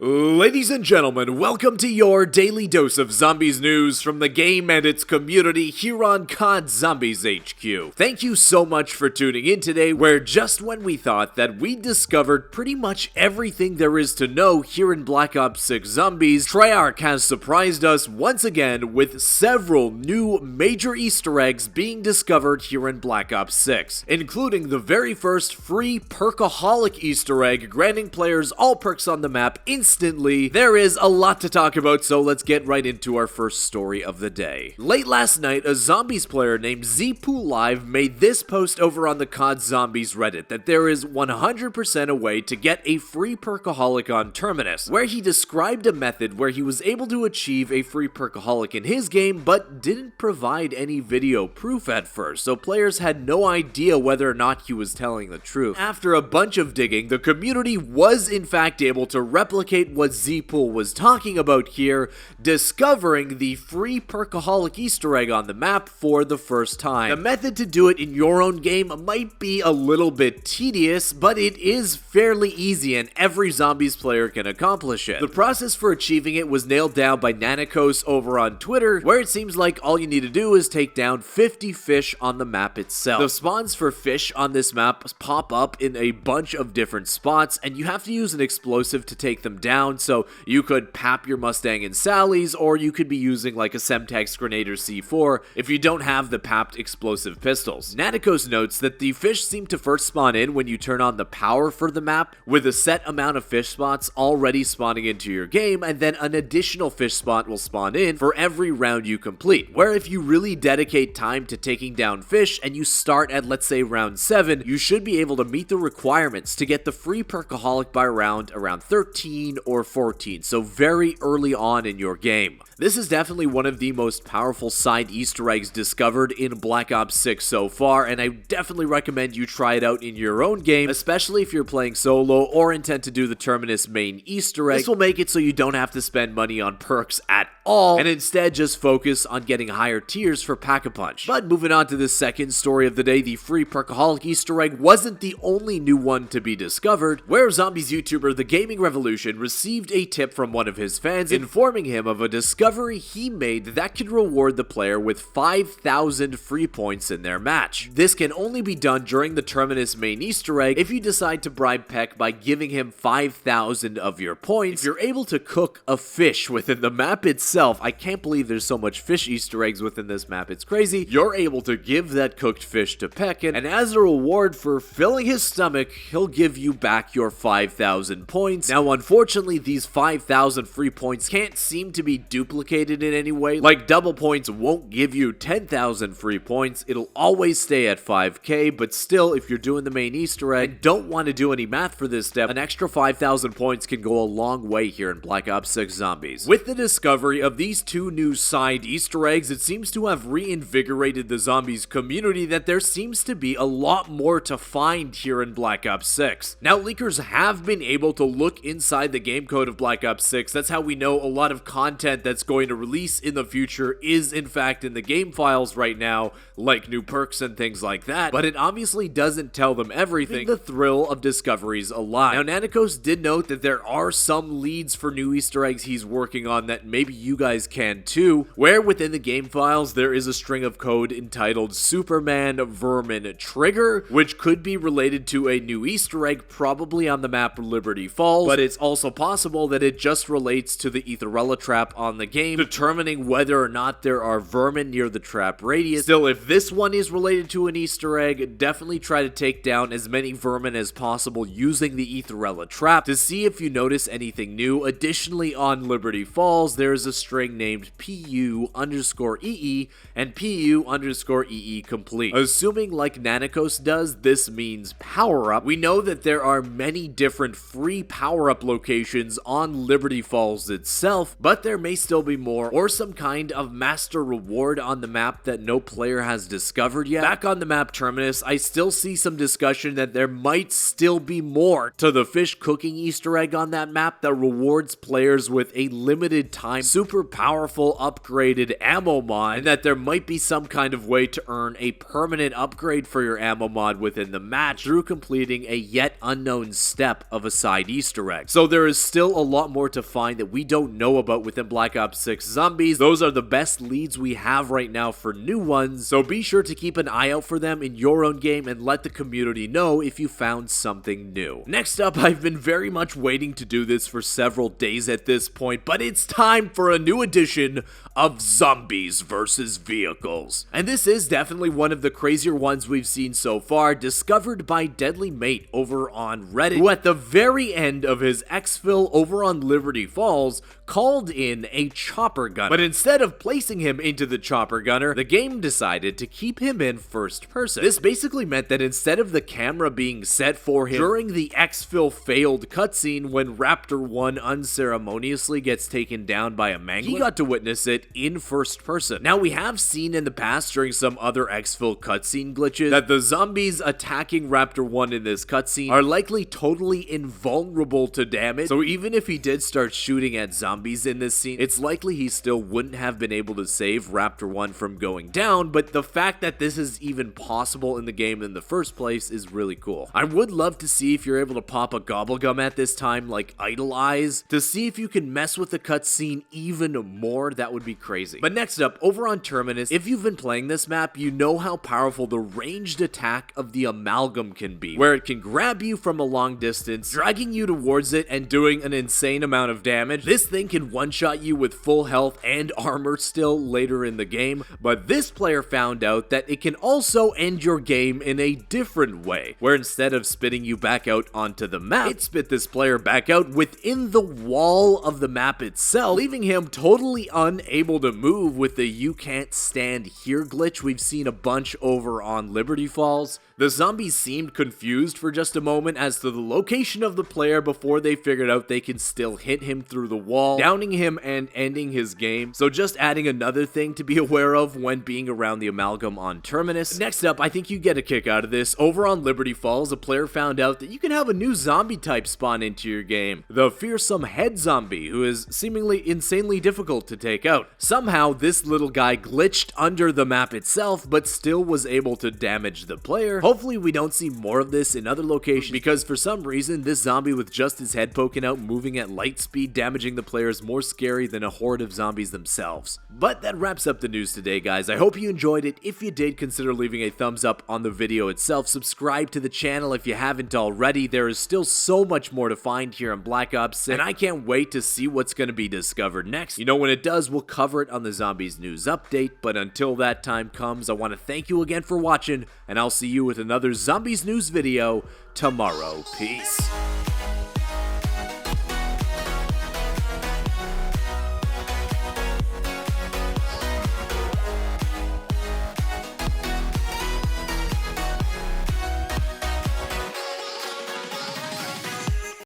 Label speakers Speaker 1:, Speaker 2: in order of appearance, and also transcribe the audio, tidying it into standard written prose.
Speaker 1: Ladies and gentlemen, welcome to your daily dose of zombies news from the game and its community here on COD Zombies HQ. Thank you so much for tuning in today, where just when we thought that we'd discovered pretty much everything there is to know here in Black Ops 6 Zombies, Treyarch has surprised us once again with several new major Easter eggs being discovered here in Black Ops 6, including the very first free Perkaholic Easter Egg, granting players all perks on the map instantly. There is a lot to talk about, so let's get right into our first story of the day. Late last night, a Zombies player named ZPoolLive made this post over on the COD Zombies Reddit that there is 100% a way to get a free Perkaholic on Terminus, where he described a method where he was able to achieve a free Perkaholic in his game, but didn't provide any video proof at first, so players had no idea whether or not he was telling the truth. After a bunch of digging, the community was in fact able to replicate what ZPool was talking about here, discovering the free Perkaholic Easter egg on the map for the first time. The method to do it in your own game might be a little bit tedious, but it is fairly easy and every Zombies player can accomplish it. The process for achieving it was nailed down by Nanikos over on Twitter, where it seems like all you need to do is take down 50 fish on the map itself. The spawns for fish on this map pop up in a bunch of different spots, and you have to use an explosive to take them down, so you could pap your Mustang and Sally's, or you could be using like a Semtex grenade or C4 if you don't have the papped explosive pistols. Nanikos notes that the fish seem to first spawn in when you turn on the power for the map, with a set amount of fish spots already spawning into your game, and then an additional fish spot will spawn in for every round you complete, where if you really dedicate time to taking down fish and you start at, let's say, round 7, you should be able to meet the requirements to get the free Perkaholic by around 13 or 14, so very early on in your game. This is definitely one of the most powerful side Easter eggs discovered in Black Ops 6 so far, and I definitely recommend you try it out in your own game, especially if you're playing solo or intend to do the Terminus main Easter egg. This will make it so you don't have to spend money on perks at all, and instead just focus on getting higher tiers for Pack-a-Punch. But moving on to the second story of the day, the free Perkaholic Easter egg wasn't the only new one to be discovered, where Zombies YouTuber The Gaming Revolution received a tip from one of his fans informing him of a discovery he made that could reward the player with 5,000 free points in their match. This can only be done during the Terminus main Easter egg if you decide to bribe Peck by giving him 5,000 of your points. If you're able to cook a fish within the map itself, I can't believe there's so much fish Easter eggs within this map, it's crazy, you're able to give that cooked fish to Peck, and as a reward for filling his stomach, he'll give you back your 5,000 points. Now, unfortunately, these 5,000 free points can't seem to be duplicated in any way. Like, double points won't give you 10,000 free points, it'll always stay at 5k, but still, if you're doing the main Easter egg and don't want to do any math for this step, an extra 5,000 points can go a long way here in Black Ops 6 Zombies. With the discovery of these two new side Easter eggs, it seems to have reinvigorated the Zombies community that there seems to be a lot more to find here in Black Ops 6. Now, leakers have been able to look inside the game code of Black Ops 6. That's how we know a lot of content that's going to release in the future is in fact in the game files right now, like new perks and things like that, but it obviously doesn't tell them everything. The thrill of discoveries alive. Now, Nanikos did note that there are some leads for new Easter eggs he's working on that maybe you guys can too, where within the game files there is a string of code entitled Superman Vermin Trigger, which could be related to a new Easter egg probably on the map Liberty Falls, but it's also possible that it just relates to the Etherella trap on the game, determining whether or not there are vermin near the trap radius. Still, if this one is related to an Easter egg, definitely try to take down as many vermin as possible using the Etherella trap to see if you notice anything new. Additionally, on Liberty Falls, there is a string named PU_EE and PU_EE complete. Assuming like Nanikos does, this means power up. We know that there are many different free power up locations on Liberty Falls itself, but there may still there'll be more, or some kind of master reward on the map that no player has discovered yet. Back on the map Terminus, I still see some discussion that there might still be more to the fish cooking Easter egg on that map that rewards players with a limited time, super powerful upgraded ammo mod, and that there might be some kind of way to earn a permanent upgrade for your ammo mod within the match through completing a yet unknown step of a side Easter egg. So there is still a lot more to find that we don't know about within Black Ops 6 Zombies. Those are the best leads we have right now for new ones, so be sure to keep an eye out for them in your own game and let the community know if you found something new. Next up, I've been very much waiting to do this for several days at this point, but it's time for a new edition of Zombies versus Vehicles. And this is definitely one of the crazier ones we've seen so far, discovered by Deadly Mate over on Reddit, who at the very end of his Exfill over on Liberty Falls called in a chopper gunner. But instead of placing him into the chopper gunner, the game decided to keep him in first person. This basically meant that instead of the camera being set for him during the Exfill failed cutscene when Raptor 1 unceremoniously gets taken down by a mangler, he got to witness it in first person. Now, we have seen in the past during some other Exfill cutscene glitches that the zombies attacking Raptor 1 in this cutscene are likely totally invulnerable to damage, so even if he did start shooting at zombies in this scene, it's likely he still wouldn't have been able to save Raptor 1 from going down, but the fact that this is even possible in the game in the first place is really cool. I would love to see if you're able to pop a gobblegum at this time, like Idle Eyes, to see if you can mess with the cutscene even more. That would be crazy. But next up, over on Terminus, if you've been playing this map, you know how powerful the ranged attack of the Amalgam can be, where it can grab you from a long distance, dragging you towards it and doing an insane amount of damage. This thing can one-shot you with full health and armor still later in the game, but this player found out that it can also end your game in a different way, where instead of spitting you back out onto the map, it spit this player back out within the wall of the map itself, leaving him totally unable to move with the "you can't stand here" glitch we've seen a bunch over on Liberty Falls. The zombies seemed confused for just a moment as to the location of the player before they figured out they can still hit him through the wall, downing him and ending his game. So just adding another thing to be aware of when being around the Amalgam on Terminus. Next up, I think you get a kick out of this. Over on Liberty Falls, a player found out that you can have a new zombie type spawn into your game, the fearsome head zombie, who is seemingly insanely difficult to take out. Somehow, this little guy glitched under the map itself, but still was able to damage the player. Hopefully we don't see more of this in other locations, because for some reason, this zombie with just his head poking out, moving at light speed, damaging the player is more scary than a horde of zombies themselves. But that wraps up the news today, guys. I hope you enjoyed it. If you did, consider leaving a thumbs up on the video itself. Subscribe to the channel if you haven't already. There is still so much more to find here on Black Ops, and I can't wait to see what's going to be discovered next. You know, when it does, we'll cover it on the Zombies News Update, but until that time comes, I want to thank you again for watching, and I'll see you with another Zombies News video tomorrow. Peace.